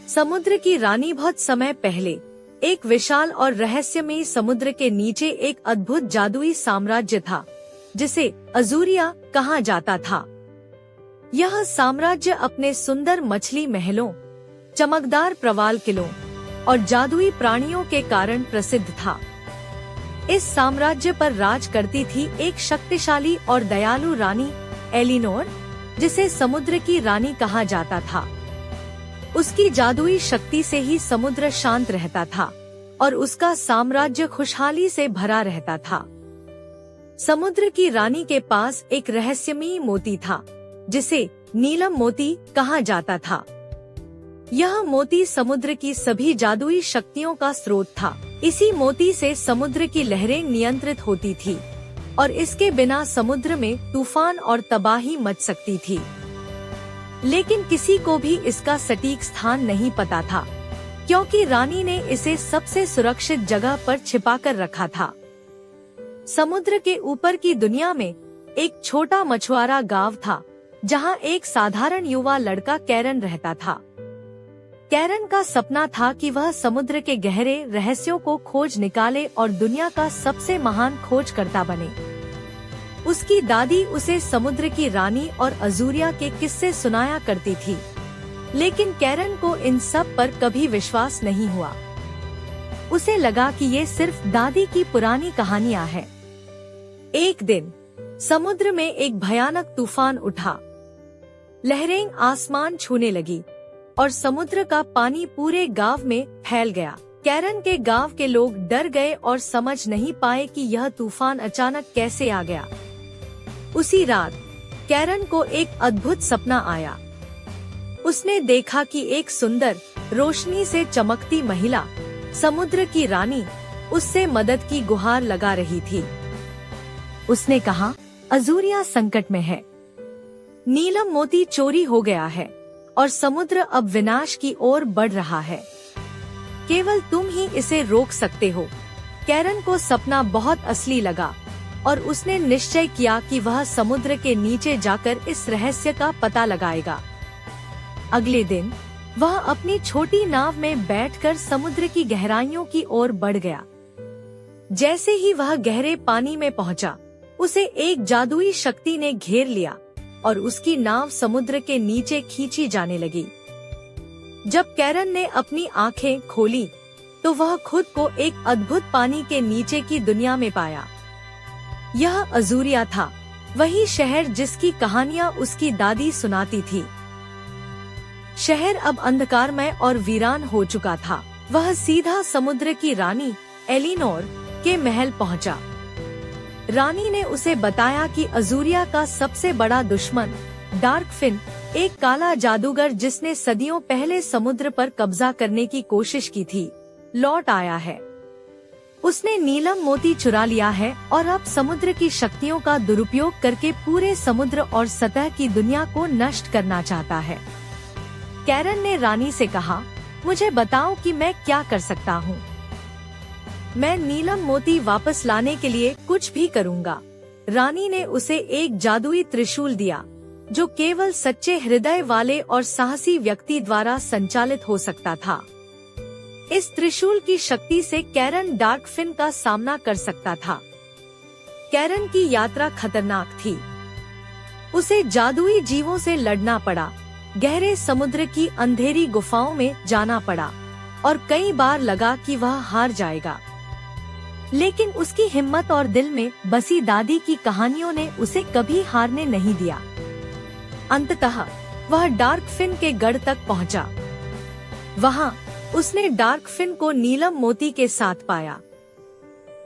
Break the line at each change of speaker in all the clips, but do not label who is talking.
समुद्र की रानी बहुत समय पहले एक विशाल और रहस्यमयी समुद्र के नीचे एक अद्भुत जादुई साम्राज्य था, जिसे अजूरिया कहा जाता था। यह साम्राज्य अपने सुंदर मछली महलों, चमकदार प्रवाल किलों और जादुई प्राणियों के कारण प्रसिद्ध था। इस साम्राज्य पर राज करती थी एक शक्तिशाली और दयालु रानी एलिनोर, जिसे समुद्र की रानी कहा जाता था। उसकी जादुई शक्ति से ही समुद्र शांत रहता था और उसका साम्राज्य खुशहाली से भरा रहता था। समुद्र की रानी के पास एक रहस्यमयी मोती था, जिसे नीलम मोती कहा जाता था। यह मोती समुद्र की सभी जादुई शक्तियों का स्रोत था। इसी मोती से समुद्र की लहरें नियंत्रित होती थी और इसके बिना समुद्र में तूफान और तबाही मच सकती थी। लेकिन किसी को भी इसका सटीक स्थान नहीं पता था, क्योंकि रानी ने इसे सबसे सुरक्षित जगह पर छिपाकर रखा था। समुद्र के ऊपर की दुनिया में एक छोटा मछुआरा गांव था, जहां एक साधारण युवा लड़का कैरन रहता था। कैरन का सपना था कि वह समुद्र के गहरे रहस्यों को खोज निकाले और दुनिया का सबसे महान खोजकर्ता बने। उसकी दादी उसे समुद्र की रानी और अजूरिया के किस्से सुनाया करती थी, लेकिन कैरन को इन सब पर कभी विश्वास नहीं हुआ। उसे लगा कि ये सिर्फ दादी की पुरानी कहानियां हैं। एक दिन समुद्र में एक भयानक तूफान उठा। लहरें आसमान छूने लगी और समुद्र का पानी पूरे गांव में फैल गया। कैरन के गांव के लोग डर गए और समझ नहीं पाए कि यह तूफान अचानक कैसे आ गया। उसी रात कैरन को एक अद्भुत सपना आया। उसने देखा कि एक सुंदर, रोशनी से चमकती महिला, समुद्र की रानी, उससे मदद की गुहार लगा रही थी। उसने कहा, अजूरिया संकट में है। नीलम मोती चोरी हो गया है और समुद्र अब विनाश की ओर बढ़ रहा है। केवल तुम ही इसे रोक सकते हो। कैरन को सपना बहुत असली लगा और उसने निश्चय किया कि वह समुद्र के नीचे जाकर इस रहस्य का पता लगाएगा। अगले दिन वह अपनी छोटी नाव में बैठकर समुद्र की गहराइयों की ओर बढ़ गया। जैसे ही वह गहरे पानी में पहुंचा, उसे एक जादुई शक्ति ने घेर लिया और उसकी नाव समुद्र के नीचे खींची जाने लगी। जब कैरन ने अपनी आंखें खोली, तो वह खुद को एक अद्भुत पानी के नीचे की दुनिया में पाया। यह अजूरिया था, वही शहर जिसकी कहानियां उसकी दादी सुनाती थी। शहर अब अंधकारमय और वीरान हो चुका था। वह सीधा समुद्र की रानी एलिनोर के महल पहुंचा। रानी ने उसे बताया कि अजूरिया का सबसे बड़ा दुश्मन डार्कफिन, एक काला जादूगर जिसने सदियों पहले समुद्र पर कब्जा करने की कोशिश की थी, लौट आया है। उसने नीलम मोती चुरा लिया है और अब समुद्र की शक्तियों का दुरुपयोग करके पूरे समुद्र और सतह की दुनिया को नष्ट करना चाहता है। कैरन ने रानी से कहा, मुझे बताओ कि मैं क्या कर सकता हूँ। मैं नीलम मोती वापस लाने के लिए कुछ भी करूँगा। रानी ने उसे एक जादुई त्रिशूल दिया, जो केवल सच्चे हृदय वाले और साहसी व्यक्ति द्वारा संचालित हो सकता था। इस त्रिशूल की शक्ति से कैरन डार्कफिन का सामना कर सकता था। कैरन की यात्रा खतरनाक थी। उसे जादुई जीवों से लड़ना पड़ा, गहरे समुद्र की अंधेरी गुफाओं में जाना पड़ा और कई बार लगा कि वह हार जाएगा। लेकिन उसकी हिम्मत और दिल में बसी दादी की कहानियों ने उसे कभी हारने नहीं दिया। अंततः वह डार्कफिन के गढ़ तक पहुंचा। वहां उसने डार्कफिन को नीलम मोती के साथ पाया।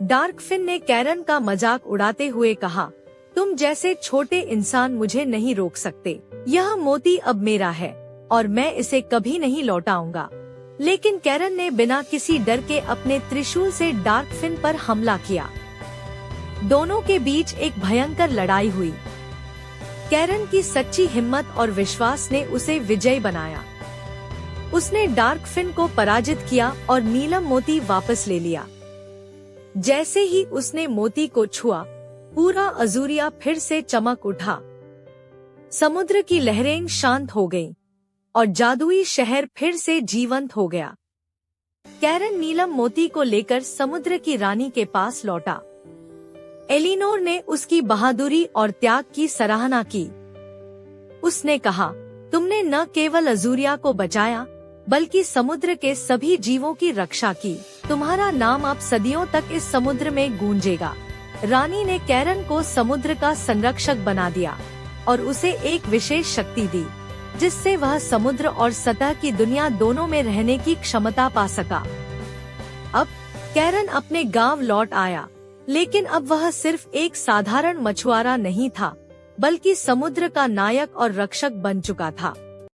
डार्कफिन ने कैरन का मजाक उड़ाते हुए कहा, तुम जैसे छोटे इंसान मुझे नहीं रोक सकते। यह मोती अब मेरा है और मैं इसे कभी नहीं लौटाऊंगा। लेकिन कैरन ने बिना किसी डर के अपने त्रिशूल से डार्कफिन पर हमला किया। दोनों के बीच एक भयंकर लड़ाई हुई। कैरन की सच्ची हिम्मत और विश्वास ने उसे विजयी बनाया। उसने डार्कफिन को पराजित किया और नीलम मोती वापस ले लिया। जैसे ही उसने मोती को छुआ, पूरा अजूरिया फिर से चमक उठा। समुद्र की लहरें शांत हो गईं और जादुई शहर फिर से जीवंत हो गया। कैरन नीलम मोती को लेकर समुद्र की रानी के पास लौटा। एलिनोर ने उसकी बहादुरी और त्याग की सराहना की। उसने कहा, तुमने न केवल अजूरिया को बचाया बल्कि समुद्र के सभी जीवों की रक्षा की। तुम्हारा नाम अब सदियों तक इस समुद्र में गूंजेगा। रानी ने कैरन को समुद्र का संरक्षक बना दिया और उसे एक विशेष शक्ति दी, जिससे वह समुद्र और सतह की दुनिया दोनों में रहने की क्षमता पा सका। अब कैरन अपने गांव लौट आया, लेकिन अब वह सिर्फ एक साधारण मछुआरा नहीं था, बल्कि समुद्र का नायक और रक्षक बन चुका था।